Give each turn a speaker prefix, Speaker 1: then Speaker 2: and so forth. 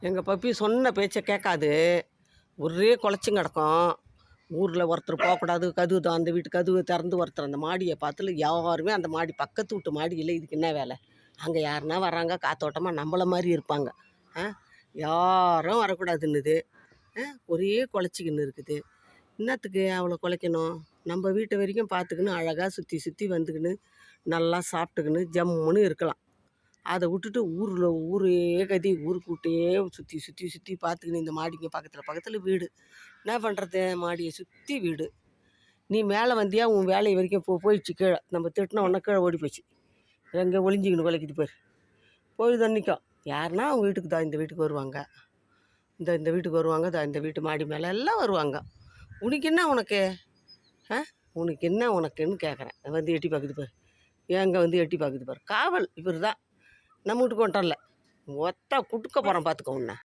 Speaker 1: எங்கள் பப்பி சொன்ன பேச்சை கேட்காது. ஒரே குலைச்சும் கிடக்கும். ஊரில் ஒருத்தர் போகக்கூடாது, கதவு அந்த வீட்டு கதவு திறந்து ஒருத்தர் அந்த மாடியை பார்த்துல யாருமே அந்த மாடி பக்கத்து வீட்டு மாடியில் இதுக்கு என்ன வேலை? அங்கே யாருன்னா வர்றாங்க காத்தோட்டமாக நம்மள மாதிரி இருப்பாங்க. யாரும் வரக்கூடாதுன்னுது. ஒரே குலைச்சிக்கின்னு இருக்குது. என்னத்துக்கு அவ்வளோ குலைக்கணும்? நம்ம வீட்டை வரைக்கும் பார்த்துக்கின்னு அழகாக சுற்றி சுற்றி வந்துக்கின்னு நல்லா சாப்பிட்டுக்கின்னு ஜம்முன்னு இருக்கலாம். அதை விட்டுட்டு ஊரே கதி ஊருக்கு விட்டே சுற்றி சுற்றி சுற்றி பார்த்துக்கின்னு இந்த மாடிங்க பக்கத்தில் வீடு. என்ன பண்ணுறது? மாடியை சுற்றி வீடு. நீ மேலே வந்தியா உன் வேலையை வரைக்கும் போயிடுச்சு கீழே. நம்ம திட்டின உடனே கீழே ஓடி போச்சு. எங்கே ஒளிஞ்சிக்கின்னு குலைக்கிட்டு போய் தண்ணிக்கும். யாருன்னா அவங்க வீட்டுக்கு தான் இந்த வீட்டுக்கு வருவாங்க, இந்த வீட்டுக்கு வருவாங்க, இந்த வீட்டு மாடி மேலே எல்லாம் வருவாங்க. உனக்கு என்ன உனக்கு? உனக்கு என்ன உனக்குன்னு கேட்குறேன். வந்து எட்டி பார்க்குது பாரு. எங்கே வந்து எட்டி பார்க்குது பாரு. காவல் இவர் தான் நம்ம வீட்டுக்கு வந்துட்டோம்ல. ஒத்தா குடுக்க போகிறேன் பார்த்துக்கோ உன்னை.